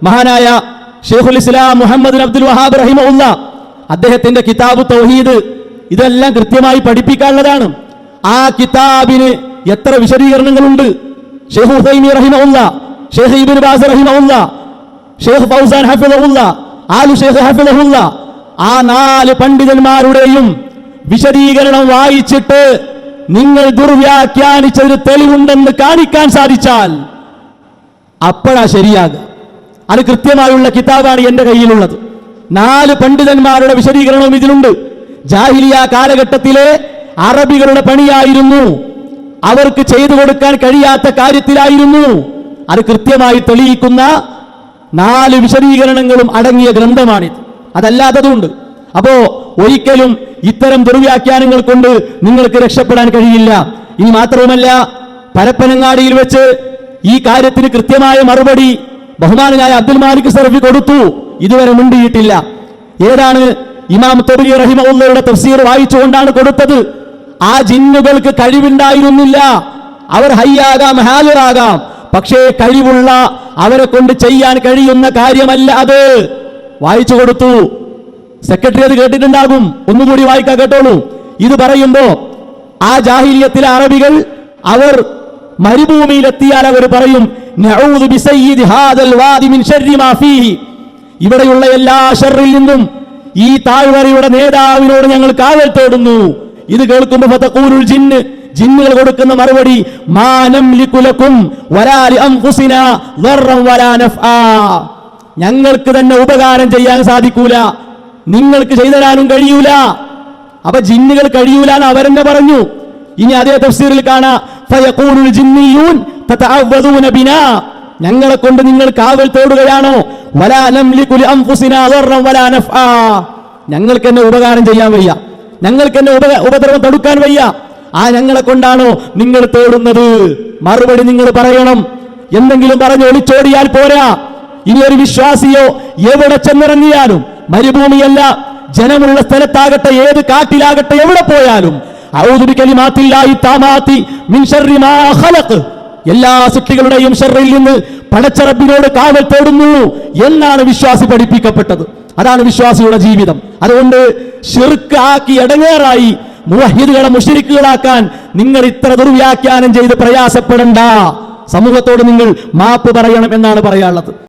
മഹാനായ ഷെയ്ഖുൽ ഇസ്ലാം മുഹമ്മദ് അബ്ദുൽ വഹാബ് റഹിമഹുല്ലാ അദ്ദേഹത്തിന്റെ കിതാബ് തൗഹീദ് ഇതെല്ലാം കൃത്യമായി പഠിപ്പിക്കാനുള്ളതാണ്. ആ കിതാബിന് എത്ര വിശദീകരണങ്ങളുണ്ട്. ഷെയ്ഖ് ഉസൈമി റഹിമഹുല്ലാ, ഷെയ്ഖ് ഇബ്നു ബാസ് റഹിമഹുല്ലാ, ഷെയ്ഖ് ഫൗസാൻ ഹഫിളഹുല്ലാ, ആലു ഷെയ്ഖ് ഹഫിളഹുല്ലാ, ആ 4 പണ്ഡിതന്മാരുടെയും വിശദീകരണം വായിച്ചിട്ട് നിങ്ങൾ ദുർവ്യാഖ്യാനിച്ചൊരു തെളിവുണ്ടെന്ന് കാണിക്കാൻ സാധിച്ചാൽ അപ്പോഴാ ശരിയാകുക. അത് കൃത്യമായുള്ള കിതാബാണ് എന്റെ കയ്യിലുള്ളത്. 4 പണ്ഡിതന്മാരുടെ വിശദീകരണവും ഇതിലുണ്ട്. ജാഹിലിയ കാലഘട്ടത്തിലെ അറബികളുടെ പണിയായിരുന്നു, അവർക്ക് ചെയ്തു കൊടുക്കാൻ കഴിയാത്ത കാര്യത്തിലായിരുന്നു. അത് കൃത്യമായി തെളിയിക്കുന്ന 4 വിശദീകരണങ്ങളും അടങ്ങിയ ഗ്രന്ഥമാണിത്. അതല്ലാത്തതുണ്ട്. അപ്പോ ഒരിക്കലും ഇത്തരം ദുർവ്യാഖ്യാനങ്ങൾ കൊണ്ട് നിങ്ങൾക്ക് രക്ഷപ്പെടാൻ കഴിയില്ല. ഇനി മാത്രവുമല്ല, പരപ്പനങ്ങാടിയിൽ വെച്ച് ഈ കാര്യത്തിന് കൃത്യമായ മറുപടി ബഹുമാനായ അബ്ദുൽ മാലിക് സർഫി കൊടുത്തു. ഇതുവരെ മുണ്ടിയിട്ടില്ല. ഏതാണ്? ഇമാം തബരി റഹിമഹുള്ളയുടെ തഫ്സീർ വായിച്ചുകൊണ്ടാണ് കൊടുത്തത്. ആ ജിന്നുകൾക്ക് കഴിവുണ്ടായിരുന്നില്ല. അവർ ഹയ്യാകാം, ഹാജറാകാം, പക്ഷേ കഴിവുള്ള അവരെ കൊണ്ട് ചെയ്യാൻ കഴിയുന്ന കാര്യമല്ല അത്. വായിച്ചു കൊടുത്തു. സെക്രട്ടറി അത് കേട്ടിട്ടുണ്ടാകും. ഒന്നുകൂടി വായിക്കാൻ കേട്ടോളൂ. ഇത് പറയുമ്പോ ആ ജാഹിലിയത്തിലെ അറബികൾ അവർ മരുഭൂമിയിലെത്തിയാൽ അവർ പറയും, നഊദു ബിസയ്യിദി ഹാദൽ വാദി മിൻ ശർരി മാ ഫീഹി, ഇവിടെയുള്ള എല്ലാ ഷർറിൽ നിന്നും ഈ താഴ്വരയുടെ നേതാവിനോട് ഞങ്ങൾ കാവൽ തേടുന്നു. ഇത് കേൾക്കുമ്പോൾ ഫതഖൂലുൽ ജിന്ന്, ജിന്നുകൾ കൊടുക്കുന്ന മറുപടി, മാ നംലികു ലക്കും വലാ ലി അൻഫുസിനാ ദർറൻ വലാ നഫ്ആ, ഞങ്ങൾക്ക് തന്നെ ഉപകാരം ചെയ്യാൻ സാധിക്കൂല, നിങ്ങൾക്ക് ചെയ്തുതരാനും കഴിയൂല. അപ്പൊ ജിന്നുകൾ കഴിയൂല എന്ന് അവരെന്നെ പറഞ്ഞു. ഇനി അതേ തഫ്സീറിൽ കാണാം, ഫയഖൂലുൽ ജിന്നിയൂൻ തതഅവ്വദൂന ബിനാ, ഞങ്ങളെ കൊണ്ട് നിങ്ങൾ കാവൽ തേടുകയാണോ? വലാ നംലികു ലി അൻഫുസിനാ ദർറൻ വലാ നഫ്ആ, ഞങ്ങൾക്ക് തന്നെ ഉപകാരം ചെയ്യാൻ വയ്യ, ഞങ്ങൾക്ക് തന്നെ ഉപദ്രവം തടുക്കാൻ വയ്യ. ആ ഞങ്ങളെ കൊണ്ടാണോ നിങ്ങൾ തേടുന്നത്? മറുപടി നിങ്ങൾ പറയണം. എന്തെങ്കിലും പറഞ്ഞ് ഒളിച്ചോടിയാൽ പോരാ. ഇനി ഒരു വിശ്വാസിയോ എവിടെ ചെന്നിറങ്ങിയാലും, മരുഭൂമിയല്ല, ജനമുള്ള സ്ഥലത്താകട്ടെ, ഏത് കാട്ടിലാകട്ടെ, എവിടെ പോയാലും അഊദു ബികലിമാത്തില്ലാഹി താമാത്തി മിൻ ശർരി മാ ഖലഖ്, എല്ലാ സൃഷ്ടികളുടെയും ഷർറിൽ നിന്ന് പടച്ച റബ്ബിനോട് കാവൽ തേടുന്നു എന്നാണ് വിശ്വാസി പഠിപ്പിക്കപ്പെട്ടത്. അതാണ് വിശ്വാസിയുടെ ജീവിതം. അതുകൊണ്ട് ശിർക്ക് ആക്കി എടങ്ങേറായി മുവഹിദുകളെ മുശ്രിക്കുകളാക്കാൻ നിങ്ങൾ ഇത്ര ദുർവ്യാഖ്യാനം ചെയ്ത് പ്രയാസപ്പെടണ്ട. സമൂഹത്തോട് നിങ്ങൾ മാപ്പ് പറയണം എന്നാണ് പറയാനുള്ളത്.